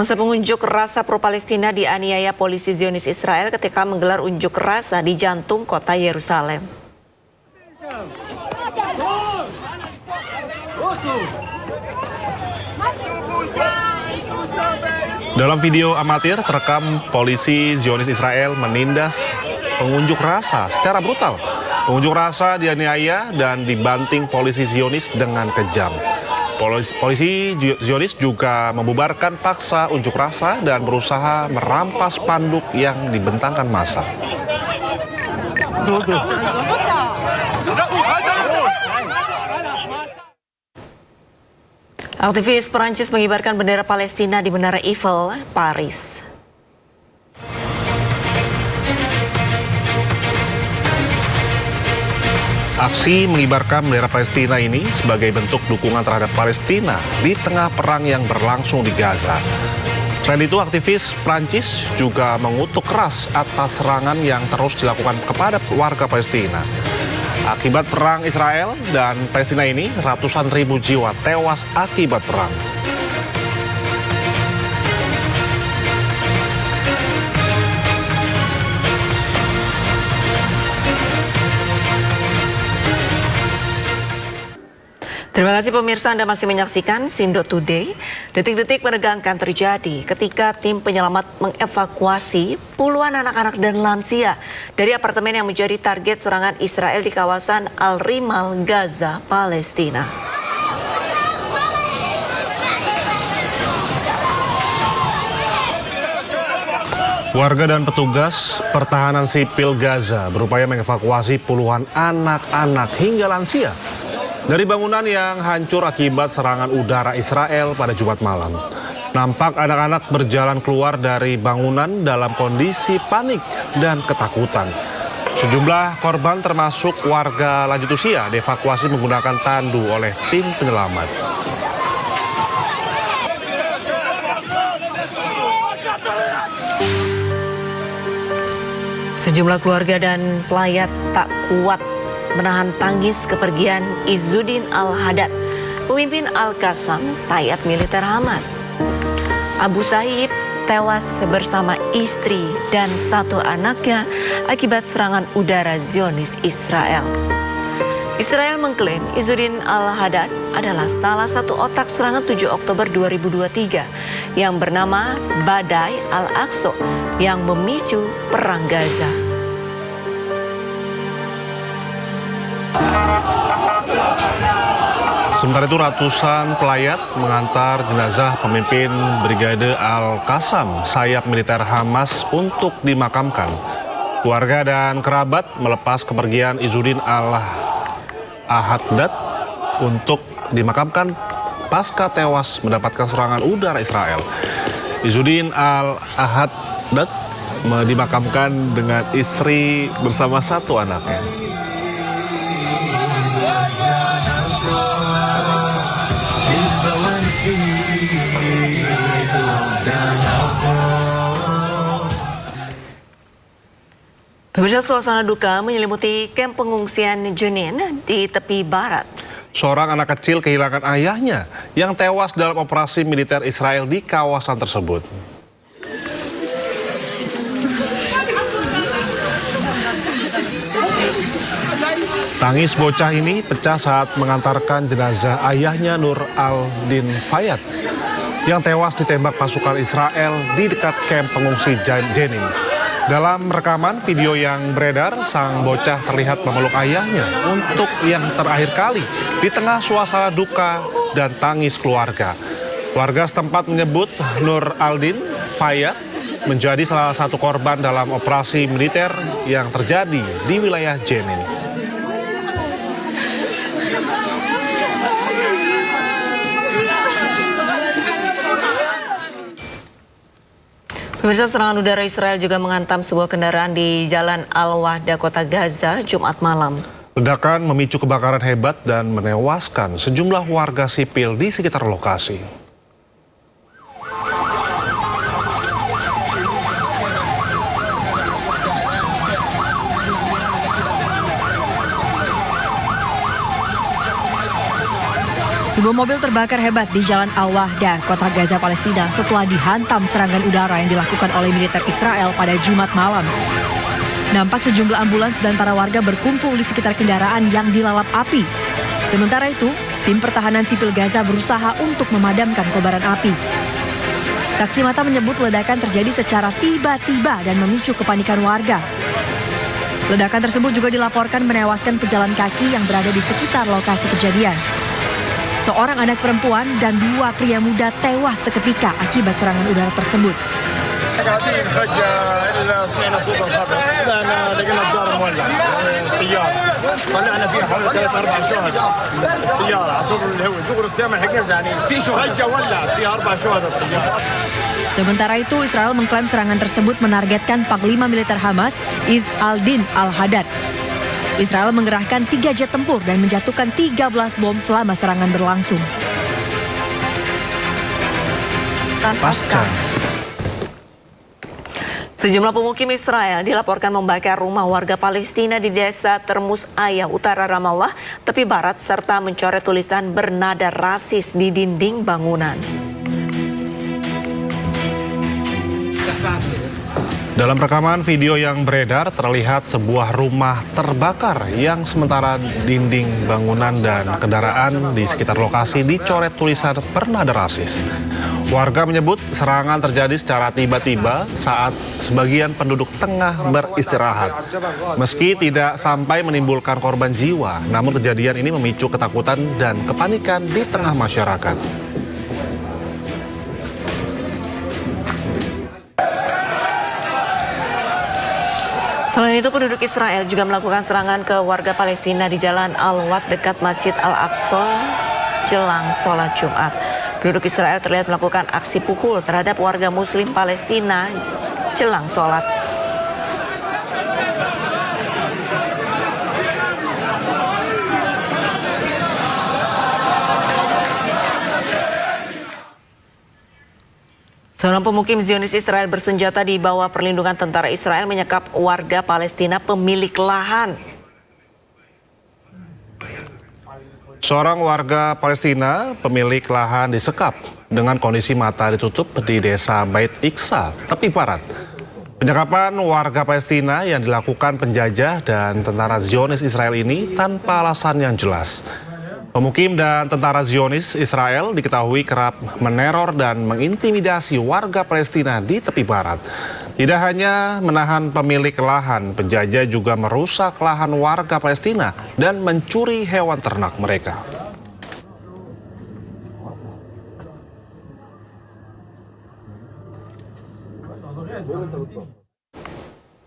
Masa pengunjuk rasa pro-Palestina dianiaya polisi Zionis Israel ketika menggelar unjuk rasa di jantung kota Yerusalem. Dalam video amatir terekam polisi Zionis Israel menindas pengunjuk rasa secara brutal. Pengunjuk rasa dianiaya dan dibanting polisi Zionis dengan kejam. Polisi Zionis juga membubarkan paksa unjuk rasa dan berusaha merampas spanduk yang dibentangkan massa. Aktivis Perancis mengibarkan bendera Palestina di Menara Eiffel, Paris. Aksi mengibarkan bendera Palestina ini sebagai bentuk dukungan terhadap Palestina di tengah perang yang berlangsung di Gaza. Selain itu, aktivis Prancis juga mengutuk keras atas serangan yang terus dilakukan kepada warga Palestina. Akibat perang Israel dan Palestina ini, ratusan ribu jiwa tewas akibat perang. Terima kasih pemirsa, Anda masih menyaksikan Sindo Today. Detik-detik menegangkan terjadi ketika tim penyelamat mengevakuasi puluhan anak-anak dan lansia dari apartemen yang menjadi target serangan Israel di kawasan Al-Rimal, Gaza, Palestina. Warga dan petugas pertahanan sipil Gaza berupaya mengevakuasi puluhan anak-anak hingga lansia dari bangunan yang hancur akibat serangan udara Israel pada Jumat malam. Nampak anak-anak berjalan keluar dari bangunan dalam kondisi panik dan ketakutan. Sejumlah korban termasuk warga lanjut usia dievakuasi menggunakan tandu oleh tim penyelamat. Sejumlah keluarga dan pelayat tak kuat menahan tangis kepergian Izzuddin Al-Haddad, pemimpin Al-Qassam, sayap militer Hamas. Abu Sayyaf tewas bersama istri dan satu anaknya akibat serangan udara Zionis Israel. Israel mengklaim Izzuddin Al-Haddad adalah salah satu otak serangan 7 Oktober 2023 yang bernama Badai Al-Aqsa yang memicu perang Gaza. Sementara itu ratusan pelayat mengantar jenazah pemimpin Brigade Al-Qassam, sayap militer Hamas untuk dimakamkan. Keluarga dan kerabat melepas kepergian Izzuddin Al-Haddad untuk dimakamkan pasca tewas mendapatkan serangan udara Israel. Izzuddin Al-Haddad dimakamkan dengan istri bersama satu anaknya. Pemirsa, suasana duka menyelimuti kamp pengungsian Jenin di tepi barat. Seorang anak kecil kehilangan ayahnya yang tewas dalam operasi militer Israel di kawasan tersebut. Tangis bocah ini pecah saat mengantarkan jenazah ayahnya Nur al-Din Fayad yang tewas ditembak pasukan Israel di dekat kamp pengungsi Jenin. Dalam rekaman video yang beredar, sang bocah terlihat memeluk ayahnya untuk yang terakhir kali di tengah suasana duka dan tangis keluarga. Warga setempat menyebut Nur al-Din Fayad menjadi salah satu korban dalam operasi militer yang terjadi di wilayah Jenin. Pemirsa, serangan udara Israel juga menghantam sebuah kendaraan di Jalan Al-Wahda, Kota Gaza, Jumat malam. Ledakan memicu kebakaran hebat dan menewaskan sejumlah warga sipil di sekitar lokasi. Sebuah mobil terbakar hebat di Jalan Al-Wahdah, kota Gaza, Palestina setelah dihantam serangan udara yang dilakukan oleh militer Israel pada Jumat malam. Nampak sejumlah ambulans dan para warga berkumpul di sekitar kendaraan yang dilalap api. Sementara itu, tim pertahanan sipil Gaza berusaha untuk memadamkan kobaran api. Saksi mata menyebut ledakan terjadi secara tiba-tiba dan memicu kepanikan warga. Ledakan tersebut juga dilaporkan menewaskan pejalan kaki yang berada di sekitar lokasi kejadian. Seorang anak perempuan dan 2 pria muda tewas seketika akibat serangan udara tersebut. قاعدين فجأة إلا سمعنا صوت الخبر، طلعنا لقينا الدار مولع، السيارة طلعنا فيها حوالي 3-4 شهداء، السيارة عصور الهواء دغري السيارة حقنا يعني في فجأة ولع فيها 4 شهداء السيارة. Sementara itu, Israel mengklaim serangan tersebut menargetkan Panglima Militer Hamas, Izz al-Din al-Hadad. Israel mengerahkan 3 jet tempur dan menjatuhkan 13 bom selama serangan berlangsung. Pasca. Sejumlah pemukim Israel dilaporkan membakar rumah warga Palestina di desa Termus Ayah, utara Ramallah, tepi barat, serta mencoret tulisan bernada rasis di dinding bangunan. Dalam rekaman video yang beredar terlihat sebuah rumah terbakar yang sementara dinding bangunan dan kendaraan di sekitar lokasi dicoret tulisan bernada rasis. Warga menyebut serangan terjadi secara tiba-tiba saat sebagian penduduk tengah beristirahat. Meski tidak sampai menimbulkan korban jiwa, namun kejadian ini memicu ketakutan dan kepanikan di tengah masyarakat. Selain itu, penduduk Israel juga melakukan serangan ke warga Palestina di Jalan Al-Wad dekat Masjid Al-Aqsa jelang sholat Jumat. Penduduk Israel terlihat melakukan aksi pukul terhadap warga Muslim Palestina jelang sholat. Seorang pemukim Zionis Israel bersenjata di bawah perlindungan tentara Israel menyekap warga Palestina pemilik lahan. Seorang warga Palestina pemilik lahan disekap dengan kondisi mata ditutup di desa Bait Iqsa, tepi barat. Penyekapan warga Palestina yang dilakukan penjajah dan tentara Zionis Israel ini tanpa alasan yang jelas. Pemukim dan tentara Zionis Israel diketahui kerap meneror dan mengintimidasi warga Palestina di tepi barat. Tidak hanya menahan pemilik lahan, penjajah juga merusak lahan warga Palestina dan mencuri hewan ternak mereka.